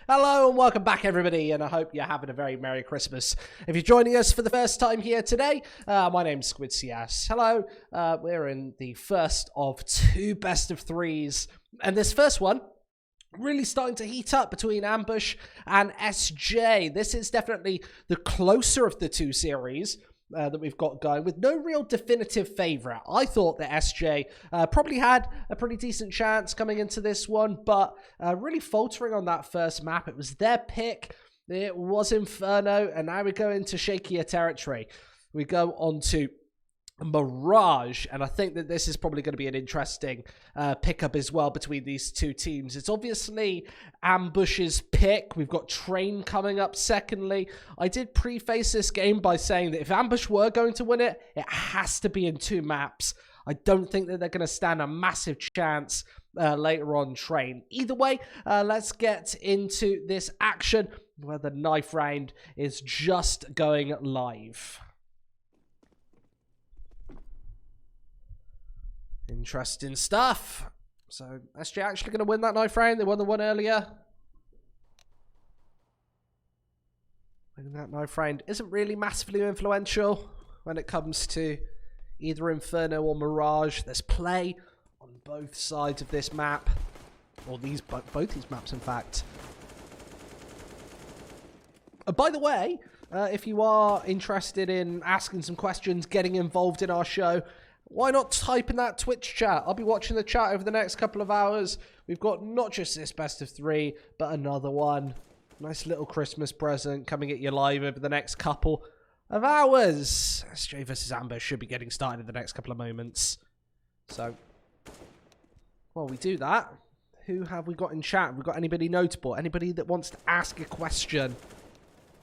Hello and welcome back, everybody, and I hope you're having a very Merry Christmas. If you're joining us for the first time here today, my name's Squid CS. Hello, we're in the first of two best of threes, and this first one really starting to heat up between Ambush and SJ. This is definitely the closer of the two series that we've got going, with no real definitive favourite. I thought that SJ probably had a pretty decent chance coming into this one, but really faltering on that first map. It was their pick. It was Inferno, and now we go into shakier territory. We go on to Mirage, and I think that this is probably going to be an interesting pickup as well between these two teams. It's obviously Ambush's pick. We've got Train coming up secondly. I did preface this game by saying that if Ambush were going to win it, it has to be in two maps. I don't think that they're going to stand a massive chance later on Train. Either way, let's get into this action where the knife round is just going live. Interesting stuff. So, SJ actually going to win that knife round? They won the one earlier. And that knife round isn't really massively influential when it comes to either Inferno or Mirage. There's play on both sides of this map. Or both these maps, in fact. By the way, if you are interested in asking some questions, getting involved in our show, why not type in that Twitch chat? I'll be watching the chat over the next couple of hours. We've got not just this best of three, but another one. Nice little Christmas present coming at you live over the next couple of hours. SJ versus Amber should be getting started in the next couple of moments. So, while we do that, who have we got in chat? Have we got anybody notable? Anybody that wants to ask a question?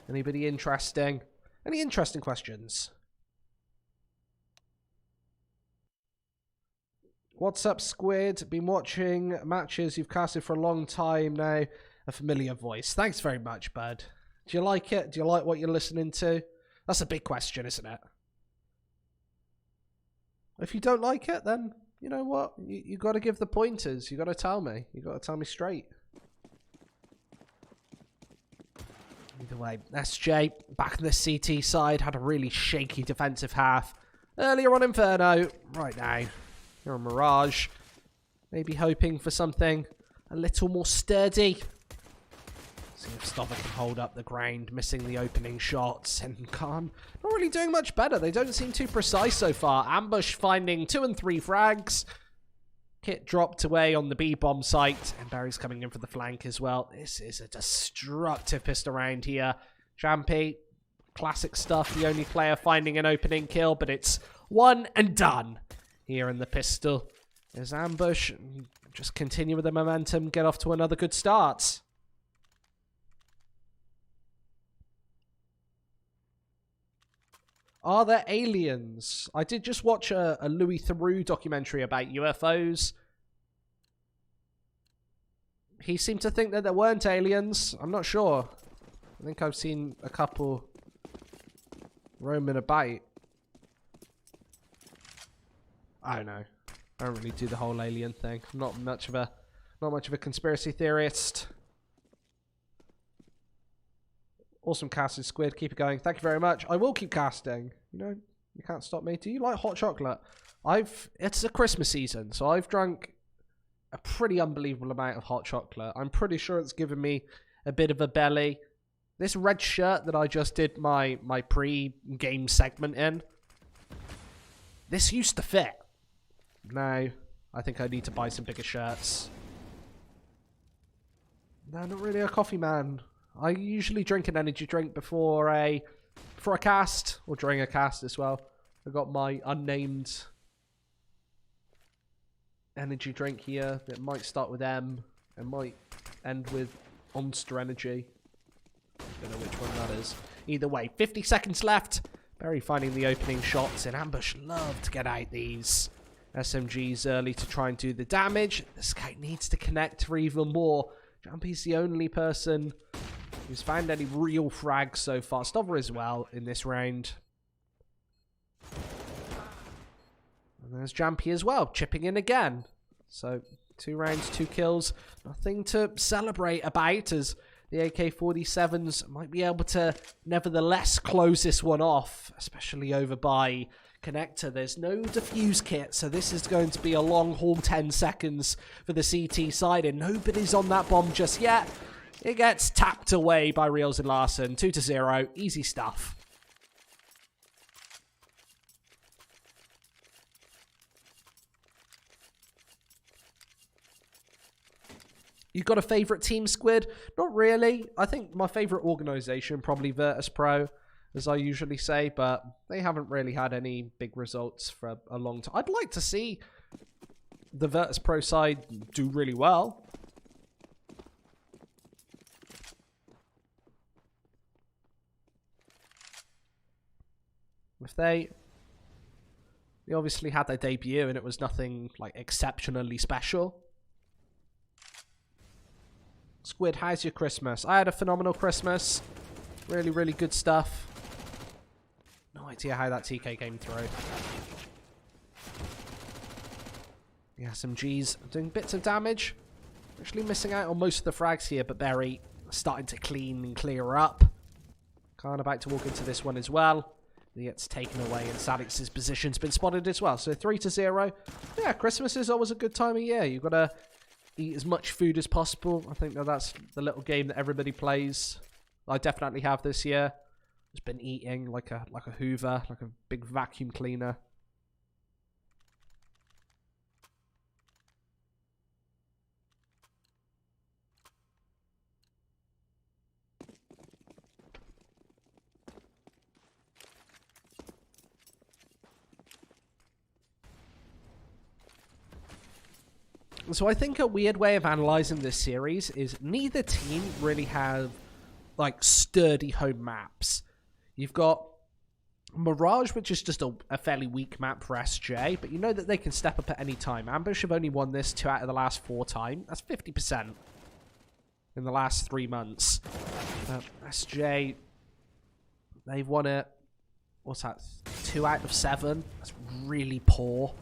Anybody interesting? Any interesting questions? What's up, Squid? Been watching matches you've casted for a long time now. A familiar voice. Thanks very much, bud. Do you like it? Do you like what you're listening to? That's a big question, isn't it? If you don't like it, then you know what? You got to give the pointers. You got to tell me. You got to tell me straight. Either way, SJ back on the CT side had a really shaky defensive half earlier on Inferno. Right now, you're on Mirage. Maybe hoping for something a little more sturdy. See if Stover can hold up the ground, missing the opening shots. And Khan not really doing much better. They don't seem too precise so far. Ambush finding 2 and 3 frags. Kit dropped away on the B-bomb site. And Barry's coming in for the flank as well. This is a destructive pistol round here. Champy, classic stuff. The only player finding an opening kill, but it's one and done. Here in the pistol is Ambush. Just continue with the momentum, get off to another good start. Are there aliens? I did just watch a Louis Theroux documentary about UFOs. He seemed to think that there weren't aliens. I'm not sure. I think I've seen a couple roaming about. I don't know. I don't really do the whole alien thing. I'm not much of a conspiracy theorist. Awesome casting, Squid. Keep it going. Thank you very much. I will keep casting. You know, you can't stop me. Do you like hot chocolate? It's a Christmas season, so I've drunk a pretty unbelievable amount of hot chocolate. I'm pretty sure it's given me a bit of a belly. This red shirt that I just did my pre-game segment in, this used to fit. Now, I think I need to buy some bigger shirts. No, not really a coffee man. I usually drink an energy drink before a cast, or during a cast as well. I got my unnamed energy drink here. It might start with M and might end with Monster Energy. Don't know which one that is. Either way, 50 seconds left. Barry finding the opening shots, and Ambush love to get out these SMGs early to try and do the damage. The scout needs to connect for even more. Jumpy's the only person who's found any real frags so far. Stover as well in this round. And there's Jumpy as well, chipping in again. So 2 rounds, 2 kills. Nothing to celebrate about as The AK-47s might be able to nevertheless close this one off, especially over by Connector. There's no defuse kit, so this is going to be a long haul 10 seconds for the CT side, and nobody's on that bomb just yet. It gets tapped away by Reels and Larson. 2-0. Easy stuff. You got a favourite team, Squid? Not really. I think my favourite organisation, probably Virtus Pro, as I usually say, but they haven't really had any big results for a long time. I'd like to see the Virtus Pro side do really well. If they obviously had their debut and it was nothing like exceptionally special. Squid, how's your Christmas? I had a phenomenal Christmas. Really, really good stuff. No idea how that TK came through. The SMGs doing bits of damage. Actually missing out on most of the frags here, but Berry starting to clean and clear up. Khan about to walk into this one as well. He gets taken away, and Sadix's position's been spotted as well. So 3-0. Yeah, Christmas is always a good time of year. You've got to eat as much food as possible. I think that's the little game that everybody plays. I definitely have this year. Just been eating like a Hoover, like a big vacuum cleaner. So I think a weird way of analysing this series is neither team really have like sturdy home maps. You've got Mirage, which is just a fairly weak map for SJ, but you know that they can step up at any time. Ambush have only won this 2 out of the last 4 times. That's 50% in the last 3 months. SJ, they've won it, what's that, 2 out of 7. That's really poor.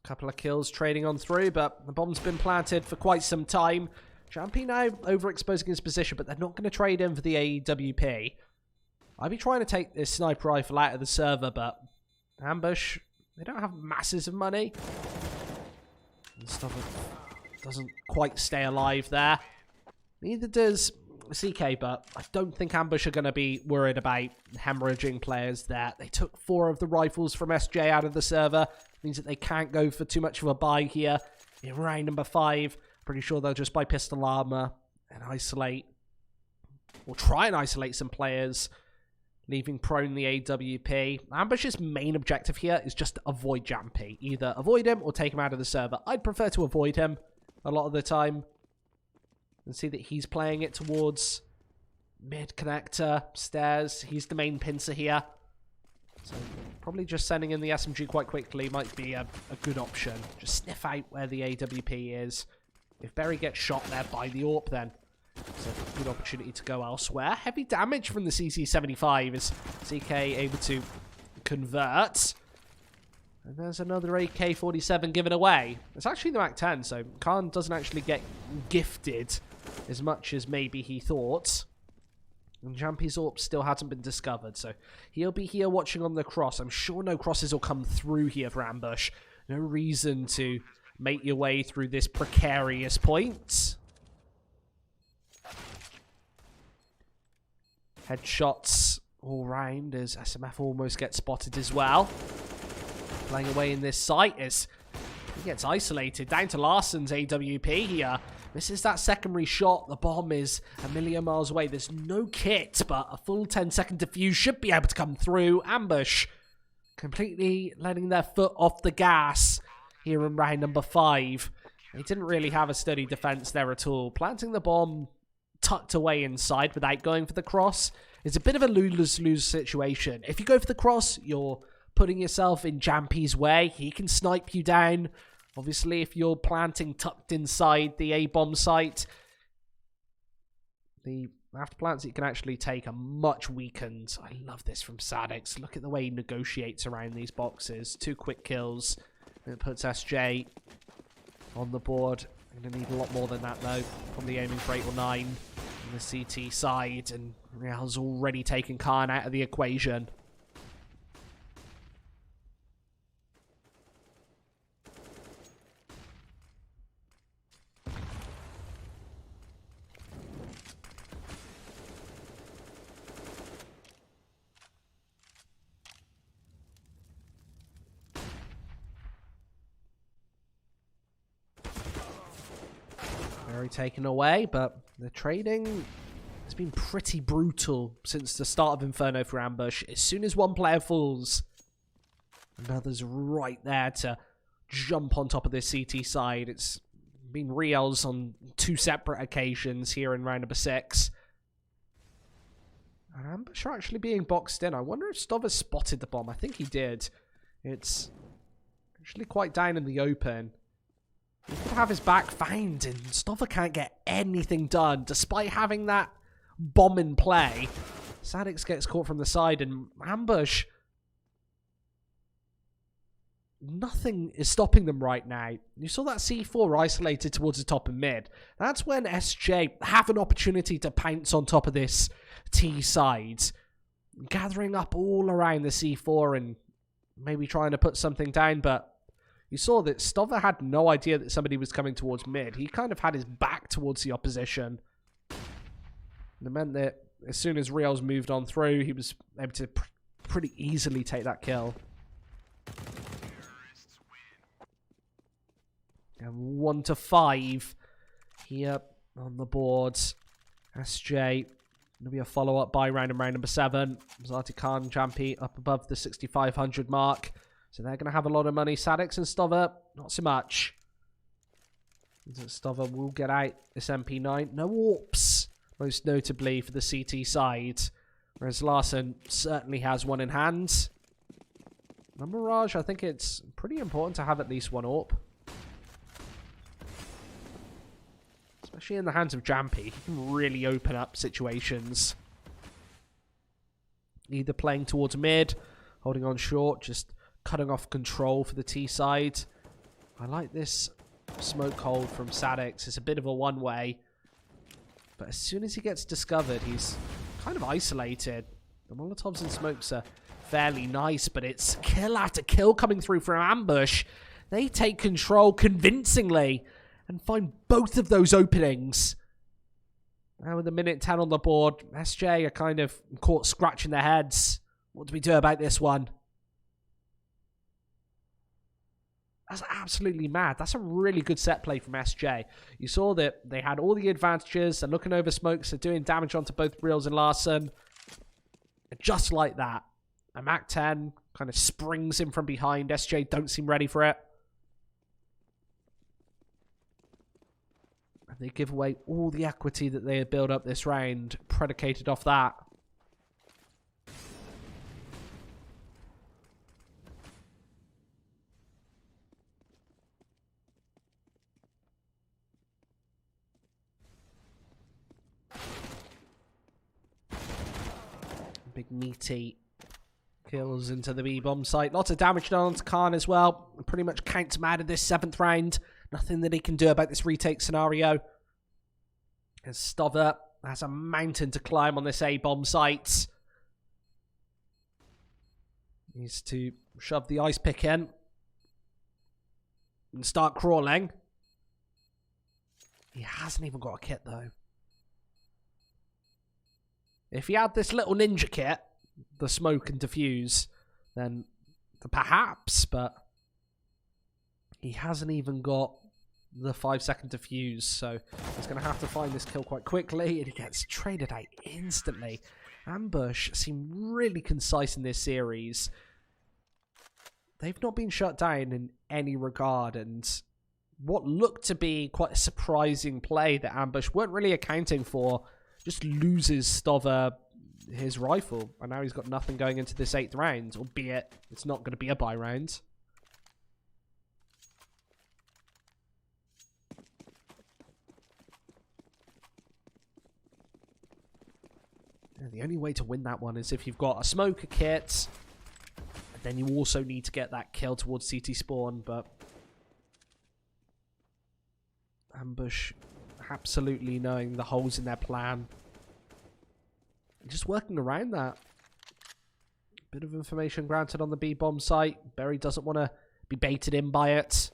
Couple of kills trading on through, but the bomb's been planted for quite some time. Champy now overexposing his position, but they're not going to trade in for the AWP. I'd be trying to take this sniper rifle out of the server, but Ambush, they don't have masses of money. And stuff doesn't quite stay alive there. Neither does CK, but I don't think Ambush are going to be worried about hemorrhaging players there. They took 4 of the rifles from SJ out of the server. Means that they can't go for too much of a buy here in round number 5. Pretty sure they'll just buy pistol armor and isolate, or try and isolate some players, leaving prone the AWP. Ambush's main objective here is just to avoid Jampy. Either avoid him or take him out of the server. I'd prefer to avoid him a lot of the time and see that he's playing it towards mid connector, stairs. He's the main pincer here. So probably just sending in the SMG quite quickly might be a good option. Just sniff out where the AWP is. If Berry gets shot there by the AWP, then it's a good opportunity to go elsewhere. Heavy damage from the CC75 as CK able to convert. And there's another AK-47 given away. It's actually the MAC-10, so Khan doesn't actually get gifted as much as maybe he thought. And Jampy's AWP still hasn't been discovered, so he'll be here watching on the cross. I'm sure no crosses will come through here for Ambush. No reason to make your way through this precarious point. Headshots all round as SMF almost gets spotted as well. Playing away in this site as he gets isolated. Down to Larson's AWP here. This is that secondary shot. The bomb is a million miles away. There's no kit, but a full 10-second defuse should be able to come through. Ambush completely letting their foot off the gas here in round number 5. They didn't really have a steady defense there at all. Planting the bomb tucked away inside without going for the cross is a bit of a lose-lose situation. If you go for the cross, you're putting yourself in Jampy's way. He can snipe you down. Obviously, if you're planting tucked inside the A-bomb site, the afterplants that you can actually take are much weakened. I love this from Sadix. Look at the way he negotiates around these boxes. 2 quick kills. It puts SJ on the board. I'm going to need a lot more than that, though. Probably aiming for 8 or 9 on the CT side. And Real's already taken Khan out of the equation. Very taken away, but the trading has been pretty brutal since the start of Inferno for Ambush. As soon as one player falls, another's right there to jump on top of this CT side. It's been Riels on 2 separate occasions here in round number 6. And Ambush are actually being boxed in. I wonder if Stover spotted the bomb. I think he did. It's actually quite down in the open. He could have his back found, and Stover can't get anything done, despite having that bomb in play. Sadix gets caught from the side, and Ambush, nothing is stopping them right now. You saw that C4 isolated towards the top and mid. That's when SJ have an opportunity to pounce on top of this T side, gathering up all around the C4 and maybe trying to put something down, but you saw that Stover had no idea that somebody was coming towards mid. He kind of had his back towards the opposition. And it meant that as soon as Riels moved on through, he was able to pretty easily take that kill. And 1-5 here on the boards. SJ, going to be a follow-up by round in round number 7. Zati Khan, Jampy up above the 6,500 mark. So they're going to have a lot of money. Sadix and Stover, not so much. Stover will get out this MP9. No AWPs, most notably for the CT side. Whereas Larson certainly has one in hand. And Mirage, I think it's pretty important to have at least one AWP. Especially in the hands of Jampy. He can really open up situations. Either playing towards mid, holding on short, just cutting off control for the T side. I like this smoke hold from Sadix. It's a bit of a one-way. But as soon as he gets discovered, he's kind of isolated. The Molotovs and smokes are fairly nice, but it's kill after kill coming through from Ambush. They take control convincingly and find both of those openings. Now with a minute 10 on the board, SJ are kind of caught scratching their heads. What do we do about this one? That's absolutely mad. That's a really good set play from SJ. You saw that they had all the advantages. They're looking over smokes. They're doing damage onto both Riels and Larson. And just like that, a Mac 10 kind of springs in from behind. SJ don't seem ready for it. And they give away all the equity that they had built up this round, predicated off that. Big meaty kills into the B-bomb site. Lots of damage done onto Khan as well. Pretty much counts him out of this 7th round. Nothing that he can do about this retake scenario. As Stover has a mountain to climb on this A-bomb site. Needs to shove the ice pick in. And start crawling. He hasn't even got a kit though. If he had this little ninja kit, the smoke and diffuse, then perhaps, but he hasn't even got the 5-second diffuse, so he's going to have to find this kill quite quickly, and he gets traded out instantly. Ambush seem really concise in this series. They've not been shut down in any regard, and what looked to be quite a surprising play that Ambush weren't really accounting for just loses Stover his rifle. And now he's got nothing going into this 8th round, albeit it's not going to be a buy round. And the only way to win that one is if you've got a smoker kit, and then you also need to get that kill towards CT spawn, but Ambush absolutely knowing the holes in their plan. And just working around that. Bit of information granted on the B-bomb site. Berry doesn't want to be baited in by it.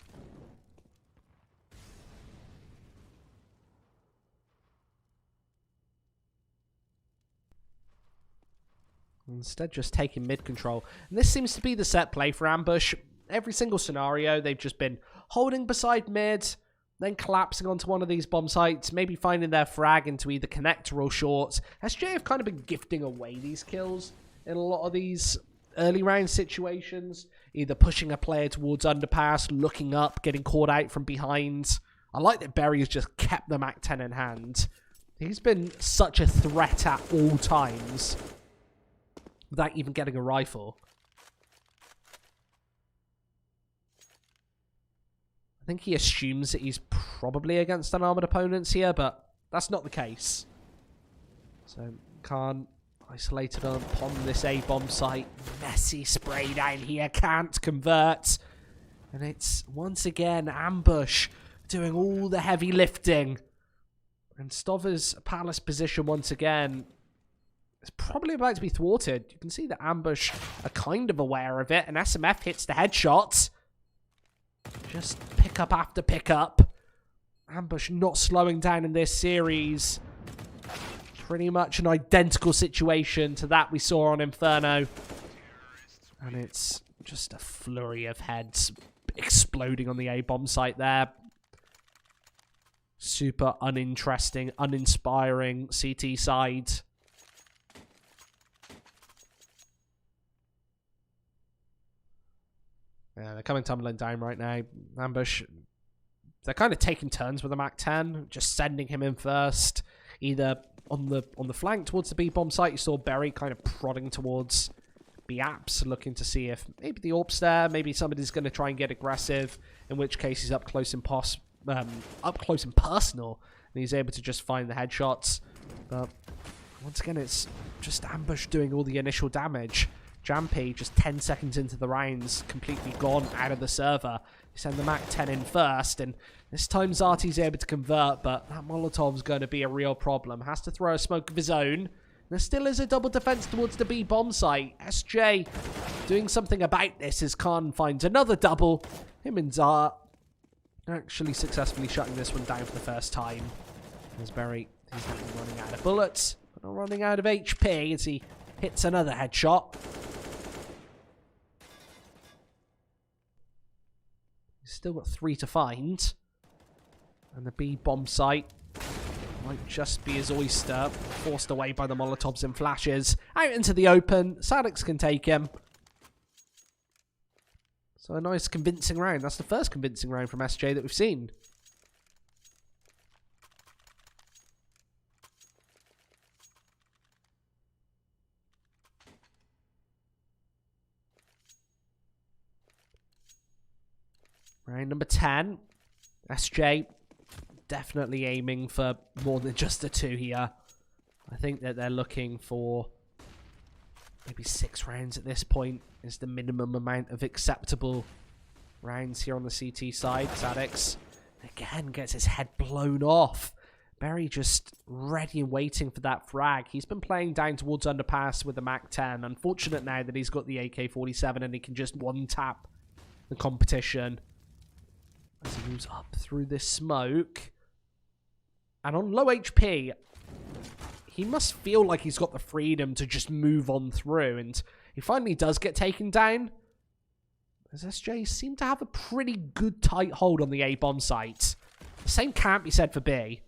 Instead, just taking mid control. And this seems to be the set play for Ambush. Every single scenario, they've just been holding beside mid, then collapsing onto one of these bomb sites, maybe finding their frag into either connector or shorts. SJ have kind of been gifting away these kills in a lot of these early round situations. Either pushing a player towards underpass, looking up, getting caught out from behind. I like that Berry has just kept the MAC-10 in hand. He's been such a threat at all times without even getting a rifle. I think he assumes that he's probably against unarmored opponents here, but that's not the case. So Khan isolated upon this A-bomb site. Messy spray down here, can't convert. And it's once again Ambush doing all the heavy lifting. And Stover's palace position once again is probably about to be thwarted. You can see that Ambush are kind of aware of it, and SMF hits the headshots. Just pick up after pick up. Ambush not slowing down in this series. Pretty much an identical situation to that we saw on Inferno. And it's just a flurry of heads exploding on the A-bomb site there. Super uninteresting, uninspiring CT side. Yeah, they're coming tumbling down right now. Ambush, they're kind of taking turns with the MAC-10, just sending him in first. Either on the flank towards the B-bomb site, you saw Berry kind of prodding towards B-Apps, looking to see if maybe the AWP's there, maybe somebody's going to try and get aggressive, in which case he's up close and personal, and he's able to just find the headshots. But once again, it's just Ambush doing all the initial damage. Jampy, just 10 seconds into the rounds, completely gone out of the server. They send the MAC-10 in first, and this time Zarti's able to convert, but that Molotov's going to be a real problem. Has to throw a smoke of his own. There still is a double defense towards the B-bomb site. SJ doing something about this as Khan finds another double. Him and Zart actually successfully shutting this one down for the first time. As Berry, he's not running out of bullets, but not running out of HP as he hits another headshot. He's still got 3 to find. And the B-bomb site might just be his oyster. Forced away by the Molotovs and flashes. Out into the open. Sadix can take him. So a nice convincing round. That's the first convincing round from SJ that we've seen. Round number 10. SJ definitely aiming for more than just a 2 here. I think that they're looking for maybe 6 rounds at this point is the minimum amount of acceptable rounds here on the CT side. Sadix again gets his head blown off. Berry just ready and waiting for that frag. He's been playing down towards underpass with the MAC-10. Unfortunate now that he's got the AK-47 and he can just one-tap the competition. As he moves up through this smoke. And on low HP, he must feel like he's got the freedom to just move on through. And he finally does get taken down. As SJ seem to have a pretty good tight hold on the A-bomb site. The same can't be said for B.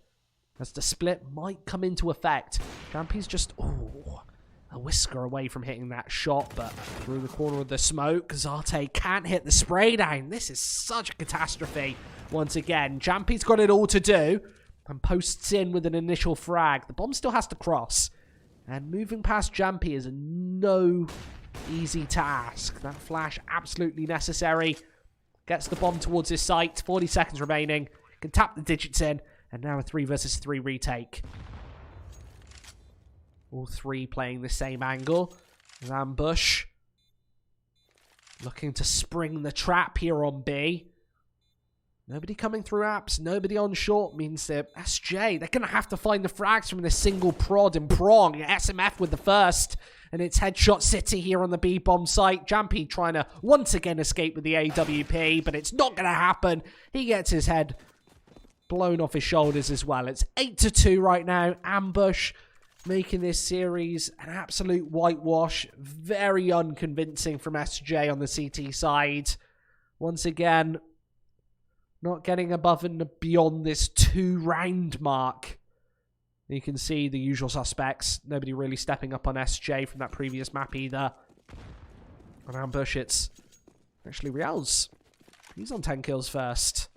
As the split might come into effect. Jampy's just, a whisker away from hitting that shot, but through the corner of the smoke, Zarte can't hit the spray down. This is such a catastrophe. Once again, Jampy's got it all to do, and posts in with an initial frag. The bomb still has to cross. And moving past Jumpy is no easy task. That flash absolutely necessary. Gets the bomb towards his site. 40 seconds remaining. Can tap the digits in. And now a 3 versus 3 retake. All three playing the same angle. Ambush. Looking to spring the trap here on B. Nobody coming through apps. Nobody on short means that SJ, they're going to have to find the frags from this single prod and prong. SMF with the first. And it's Headshot City here on the B-bomb site. Jampy trying to once again escape with the AWP, but it's not going to happen. He gets his head blown off his shoulders as well. It's 8-2 right now. Ambush making this series an absolute whitewash. Very unconvincing from SJ on the CT side. Once again, not getting above and beyond this 2-round mark. You can see the usual suspects. Nobody really stepping up on SJ from that previous map either. On Ambush, it's actually Rial's. He's on 10 kills first.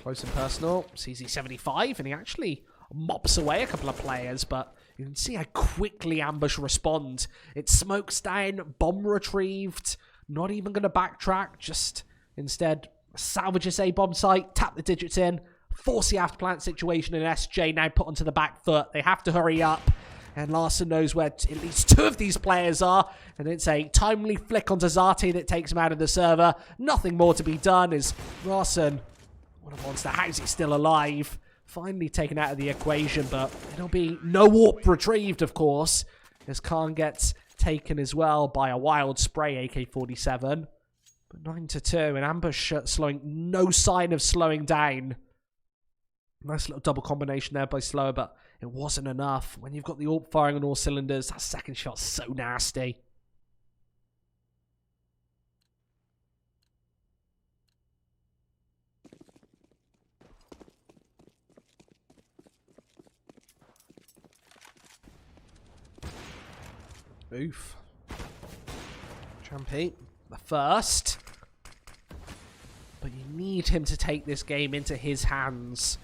Close and personal. CZ75, and he actually mops away a couple of players, but you can see how quickly Ambush respond. It smokes down, bomb retrieved, not even going to backtrack, just instead salvage this A-bomb site, tap the digits in, force the after-plant situation, and SJ now put onto the back foot. They have to hurry up, and Larson knows where at least 2 of these players are, and it's a timely flick onto Zati that takes him out of the server. Nothing more to be done as Larson, what a monster, how is he still alive? Finally taken out of the equation, but it'll be no warp retrieved, of course, as Khan gets taken as well by a wild spray AK-47. But 9-2, and Ambush slowing, no sign of slowing down. Nice little double combination there by Slower, but it wasn't enough. When you've got the AWP firing on all cylinders, that second shot's so nasty. Oof. Champy, the first. But you need him to take this game into his hands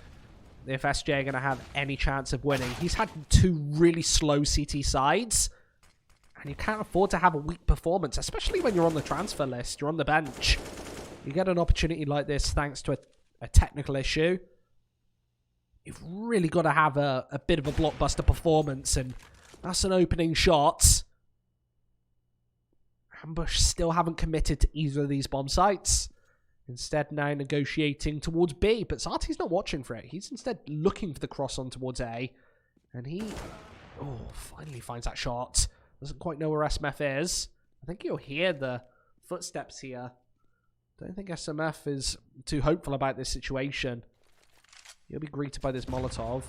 if SJ are going to have any chance of winning. He's had 2 really slow CT sides, and you can't afford to have a weak performance, especially when you're on the transfer list, you're on the bench. You get an opportunity like this thanks to a technical issue. You've really got to have a bit of a blockbuster performance, and that's an opening shot. Ambush still haven't committed to either of these bomb sites. Instead now negotiating towards B, but Zati's not watching for it. He's instead looking for the cross on towards A. And he, finally finds that shot. Doesn't quite know where SMF is. I think you'll hear the footsteps here. Don't think SMF is too hopeful about this situation. He'll be greeted by this Molotov.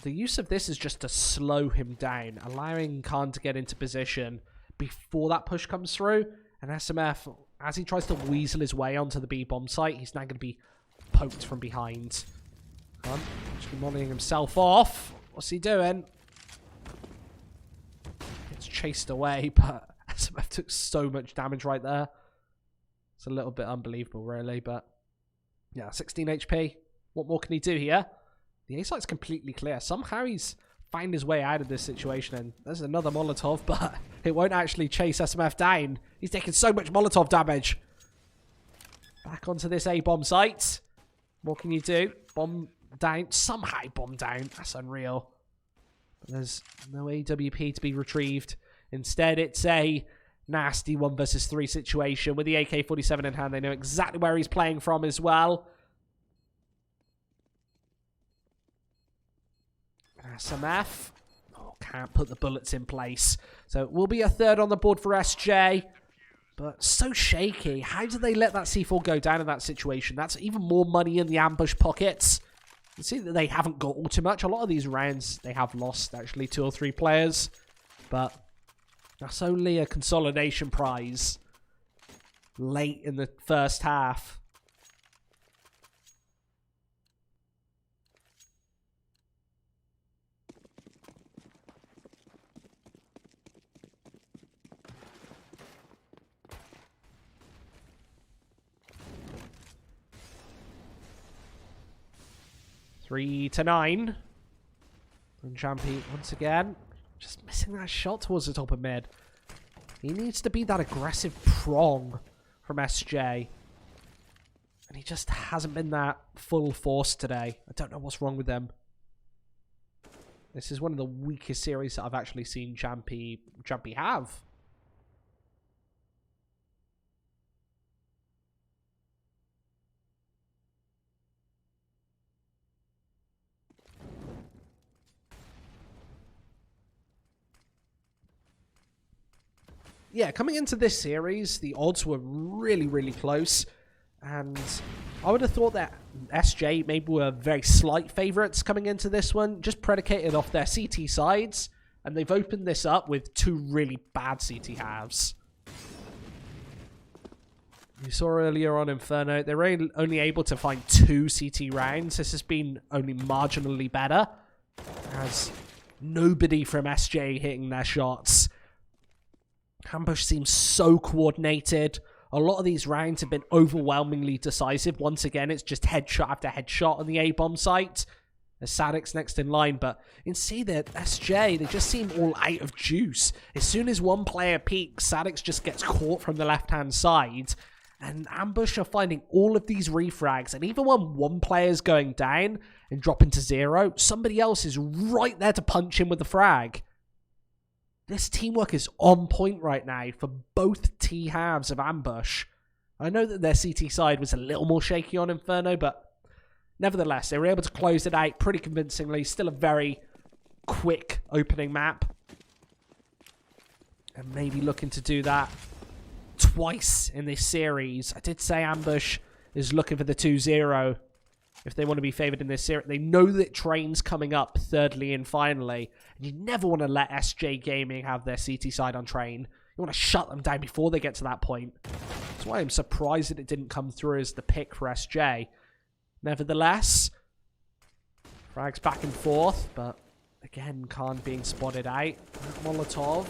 The use of this is just to slow him down, allowing Khan to get into position before that push comes through. And SMF, as he tries to weasel his way onto the B-bomb site, he's now going to be poked from behind. Khan actually mollying himself off. What's he doing? Gets chased away, but SMF took so much damage right there. It's a little bit unbelievable, really, but yeah, 16 HP. What more can he do here? The A site's completely clear. Somehow he's found his way out of this situation, and there's another Molotov, but it won't actually chase SMF down. He's taking so much Molotov damage. Back onto this A-bomb site. What can you do? Bomb down. Somehow bomb down. That's unreal. But there's no AWP to be retrieved. Instead, it's a nasty 1 versus 3 situation. With the AK-47 in hand, they know exactly where he's playing from as well. SMF. Can't put the bullets in place. So it will be a 3rd on the board for SJ. But so shaky. How do they let that C4 go down in that situation? That's even more money in the Ambush pockets. You see that they haven't got all too much. A lot of these rounds, they have lost actually 2 or 3 players. But that's only a consolidation prize late in the first half. 3-9. And Champy, once again, just missing that shot towards the top of mid. He needs to be that aggressive prong from SJ. And he just hasn't been that full force today. I don't know what's wrong with them. This is one of the weakest series that I've actually seen Champy have. Yeah, coming into this series, the odds were really, really close. And I would have thought that SJ maybe were very slight favourites coming into this one, just predicated off their CT sides. And they've opened this up with two really bad CT halves. You saw earlier on Inferno, they were only able to find 2 CT rounds. This has been only marginally better, as nobody from SJ hitting their shots. Ambush seems so coordinated. A lot of these rounds have been overwhelmingly decisive. Once again, it's just headshot after headshot on the A-bomb site. There's Sadix next in line, but you can see that SJ, they just seem all out of juice. As soon as one player peeks, Sadix just gets caught from the left-hand side. And Ambush are finding all of these refrags. And even when one player's going down and dropping to 0, somebody else is right there to punch him with the frag. This teamwork is on point right now for both T halves of Ambush. I know that their CT side was a little more shaky on Inferno, but nevertheless, they were able to close it out pretty convincingly. Still a very quick opening map. And maybe looking to do that twice in this series. I did say Ambush is looking for the 2-0 if they want to be favoured in this series. They know that Train's coming up thirdly and finally. And you never want to let SJ Gaming have their CT side on Train. You want to shut them down before they get to that point. That's why I'm surprised that it didn't come through as the pick for SJ. Nevertheless, frags back and forth, but again, Khan being spotted out. Molotov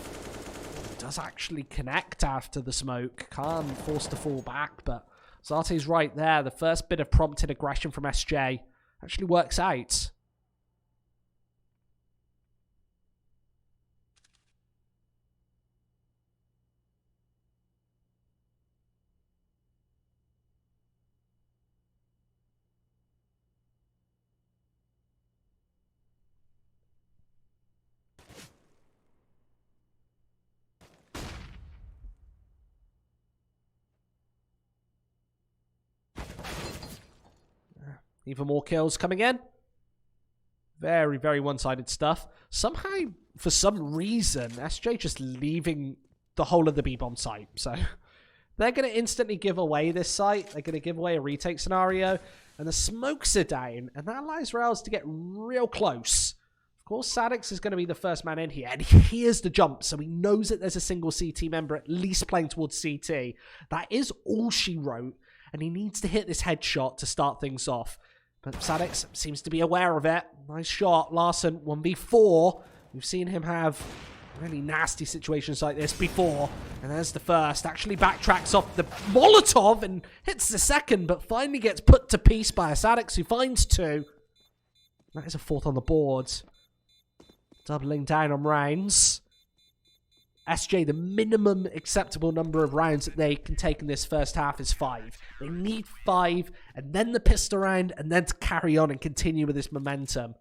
does actually connect after the smoke. Khan forced to fall back, but Zarte's right there. The first bit of prompted aggression from SJ actually works out. Even more kills coming in. Very, very one-sided stuff. Somehow, for some reason, SJ just leaving the whole of the B-bomb site. So they're going to instantly give away this site. They're going to give away a retake scenario. And the smokes are down. And that allows Rails to get real close. Of course, Sadix is going to be the first man in here. And he hears the jump. So he knows that there's a single CT member at least playing towards CT. That is all she wrote. And he needs to hit this headshot to start things off. But Sadix seems to be aware of it. Nice shot. Larson, 1v4. We've seen him have really nasty situations like this before. And there's the first. Actually backtracks off the Molotov and hits the second, but finally gets put to peace by a Sadix who finds 2. That is a 4th on the board. Doubling down on rounds. SJ, the minimum acceptable number of rounds that they can take in this first half is 5. They need 5, and then the pistol round, and then to carry on and continue with this momentum.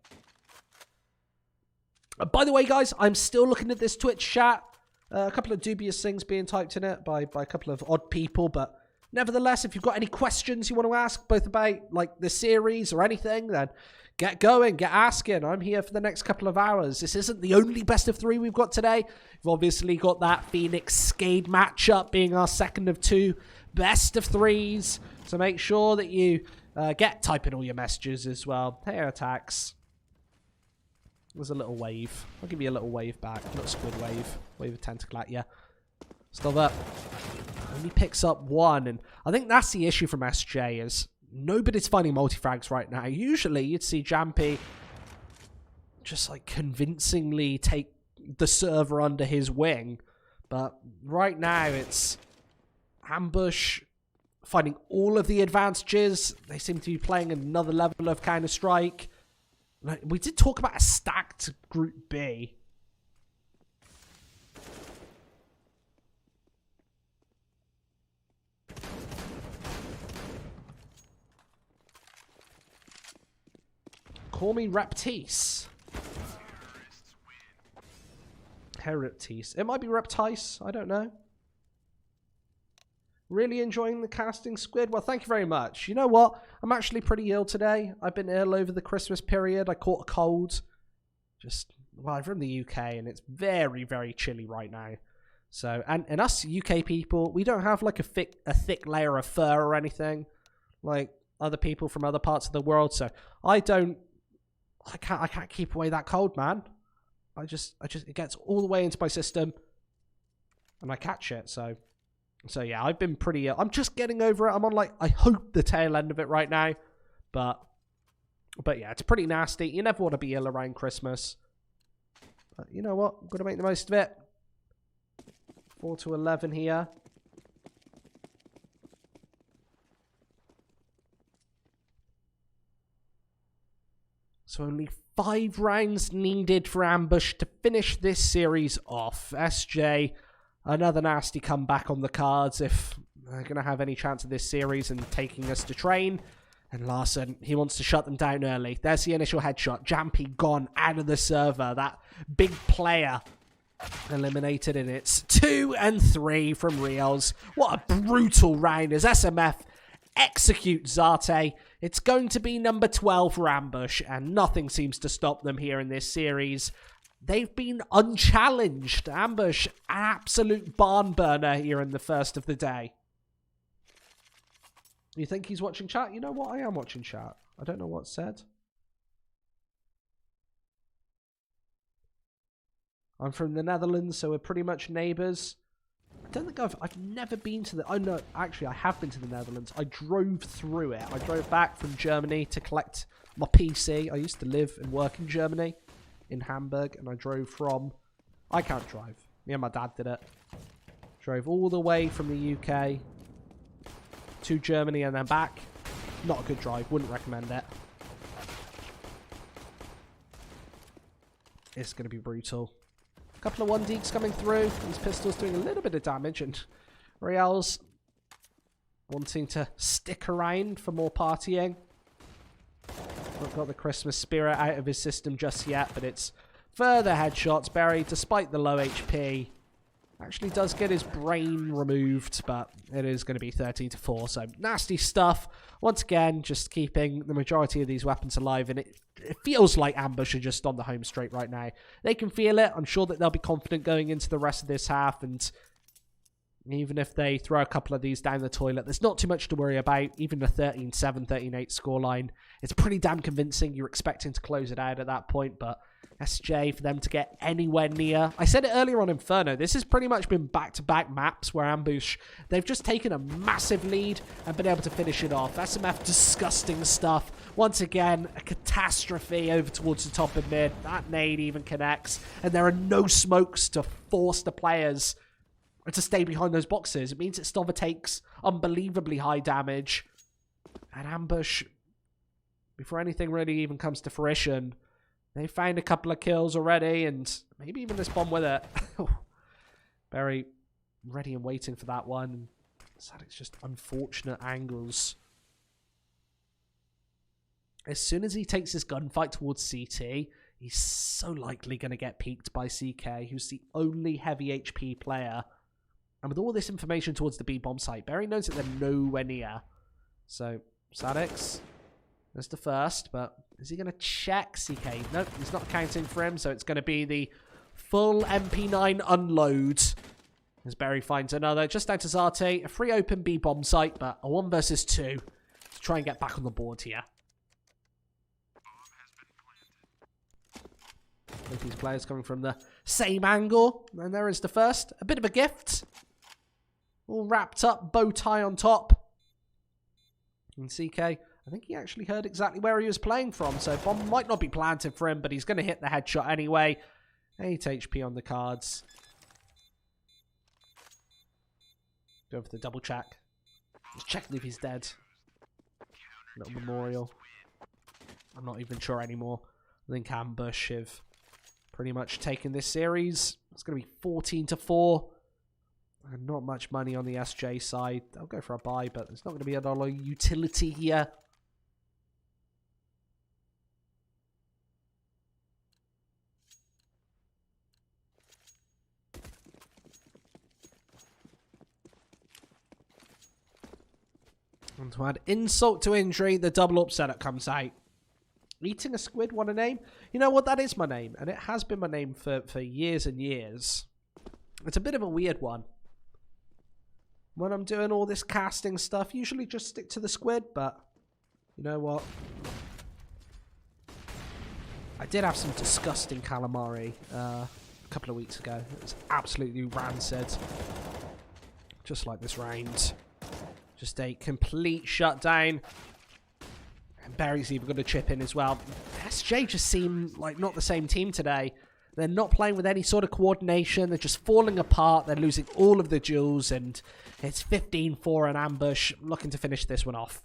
By the way, guys, I'm still looking at this Twitch chat. A couple of dubious things being typed in it by a couple of odd people, but nevertheless, if you've got any questions you want to ask, both about like the series or anything, then get going, get asking. I'm here for the next couple of hours. This isn't the only best of 3 we've got today. We've obviously got that Phoenix-Skade matchup being our second of 2 best of 3s. So make sure that you get typing all your messages as well. Hey, attacks. There's a little wave. I'll give you a little wave back. A little squid wave. Wave a tentacle at you. Stop that. Only picks up 1. And I think that's the issue from SJ is nobody's finding multi-frags right now. Usually you'd see Jampy just like convincingly take the server under his wing. But right now it's Ambush finding all of the advantages. They seem to be playing another level of Counter-Strike. Like, we did talk about a stacked Group B. Call me Reptice. Hereptice. It might be Reptice. I don't know. Really enjoying the casting, Squid? Well, thank you very much. You know what? I'm actually pretty ill today. I've been ill over the Christmas period. I caught a cold. Well, I'm from the UK and it's very, very chilly right now. So, and us UK people, we don't have like a thick layer of fur or anything like other people from other parts of the world. So I can't keep away that cold, man. It gets all the way into my system and I catch it. So yeah, I've been pretty ill. I'm just getting over it. I'm on like, I hope the tail end of it right now, but yeah, it's pretty nasty. You never want to be ill around Christmas. But you know what? I'm going to make the most of it. 4 to 11 here. So only 5 rounds needed for Ambush to finish this series off. SJ, another nasty comeback on the cards if they're going to have any chance of this series and taking us to train. And Larson, he wants to shut them down early. There's the initial headshot. Jampy gone out of the server. That big player eliminated, and it's 2 and 3 from Rios. What a brutal round as SMF execute Zarte. It's going to be number 12 for Ambush, and nothing seems to stop them here in this series. They've been unchallenged. Ambush, absolute barn burner here in the first of the day. You think he's watching chat? You know what? I am watching chat. I don't know what's said. I'm from the Netherlands, so we're pretty much neighbours. I don't think I've never been to the... Oh, no, actually, I have been to the Netherlands. I drove through it. I drove back from Germany to collect my PC. I used to live and work in Germany, in Hamburg, and I drove from... I can't drive. Me and my dad did it. Drove all the way from the UK to Germany and then back. Not a good drive. Wouldn't recommend it. It's going to be brutal. A couple of 1-deeks coming through. These pistols doing a little bit of damage, and Riel's wanting to stick around for more partying. Not got the Christmas spirit out of his system just yet, but it's further headshots. Barry, despite the low HP, actually does get his brain removed, but it is going to be 13 to 4. So nasty stuff. Once again, just keeping the majority of these weapons alive, and it feels like Ambush are just on the home straight right now. They can feel it. I'm sure that they'll be confident going into the rest of this half, and even if they throw a couple of these down the toilet, there's not too much to worry about. Even a 13-7, 13-8 scoreline, it's pretty damn convincing. You're expecting to close it out at that point, but SJ, for them to get anywhere near... I said it earlier on Inferno, this has pretty much been back-to-back maps where Ambush, they've just taken a massive lead and been able to finish it off. SMF, disgusting stuff. Once again, a catastrophe over towards the top of mid. That nade even connects, and there are no smokes to force the players to stay behind those boxes. It means that Stova takes unbelievably high damage. And Ambush, before anything really even comes to fruition, they found a couple of kills already, and maybe even this bomb with it. Very ready and waiting for that one. It's just unfortunate angles. As soon as he takes his gunfight towards CT, he's so likely going to get peeked by CK, who's the only heavy HP player. And with all this information towards the B-bomb site, Barry knows that they're nowhere near. So, Sadix, there's the first, but is he going to check CK? Nope, he's not counting for him, so it's going to be the full MP9 unload. As Barry finds another, just down to Zarte, a free open B-bomb site, but a 1 versus 2 to try and get back on the board here. Both these players coming from the same angle, and there is the first. A bit of a gift. All wrapped up, bow tie on top. And CK, I think he actually heard exactly where he was playing from, so bomb might not be planted for him, but he's going to hit the headshot anyway. 8 HP on the cards. Go for the double check. Just checking if he's dead. Little memorial. I'm not even sure anymore. I think Ambush have pretty much taken this series. It's going to be 14-4. And not much money on the SJ side. I'll go for a buy, but there's not going to be a lot of utility here. And to add insult to injury, the double up setup comes out. Eating a squid, what a name. You know what? That is my name. And it has been my name for years and years. It's a bit of a weird one. When I'm doing all this casting stuff, usually just stick to the squid. But you know what? I did have some disgusting calamari a couple of weeks ago. It was absolutely rancid. Just like this round. Just a complete shutdown. And Barry's even going to chip in as well. SJ just seem like not the same team today. They're not playing with any sort of coordination. They're just falling apart. They're losing all of the duels. And it's 15-4 an Ambush. Looking to finish this one off.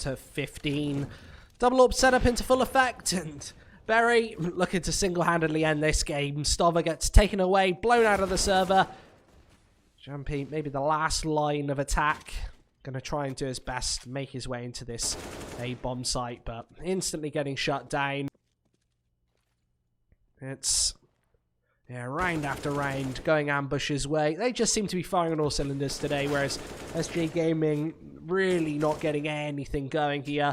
To 15. Double up setup into full effect, and Berry looking to single-handedly end this game. Stover gets taken away, blown out of the server. Jumpy, maybe the last line of attack. Gonna try and do his best, make his way into this A-bomb site, but instantly getting shut down. It's round after round going Ambush's way. They just seem to be firing on all cylinders today, whereas SJ Gaming really not getting anything going here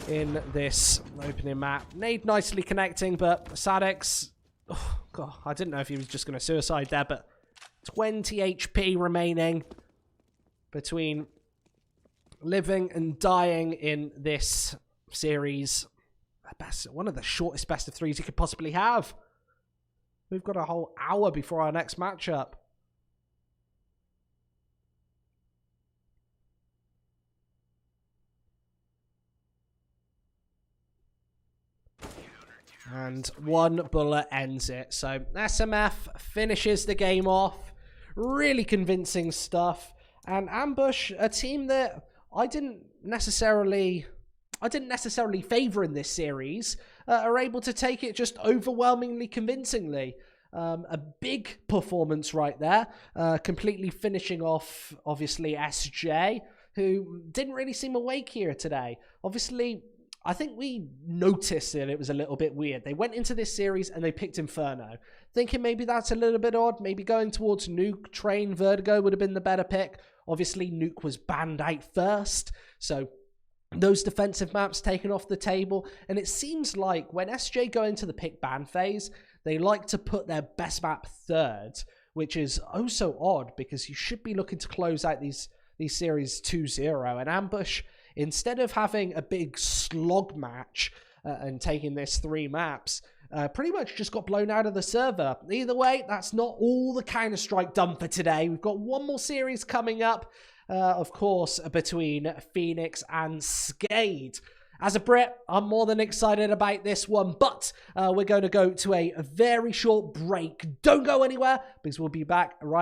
in this opening map. Nade nicely connecting, but Sadix, oh god, I didn't know if he was just going to suicide there, but 20 HP remaining between living and dying in this series. One of the shortest best of threes you could possibly have. We've got a whole hour before our next matchup. And one bullet ends it. So SMF finishes the game off. Really convincing stuff. And Ambush, a team that I didn't necessarily favour in this series, are able to take it just overwhelmingly convincingly. A big performance right there, completely finishing off, obviously, SJ, who didn't really seem awake here today. Obviously, I think we noticed that it was a little bit weird. They went into this series and they picked Inferno, thinking maybe that's a little bit odd. Maybe going towards Nuke, Train, Vertigo would have been the better pick. Obviously, Nuke was banned out first, so those defensive maps taken off the table. And it seems like when SJ go into the pick ban phase, they like to put their best map third, which is oh so odd because you should be looking to close out these series 2-0. And Ambush, instead of having a big slog match and taking this 3 maps, pretty much just got blown out of the server. Either way, that's not all the Counter-Strike done for today. We've got one more series coming up. Of course, between Phoenix and Skade. As a Brit, I'm more than excited about this one, but we're going to go to a very short break. Don't go anywhere, because we'll be back right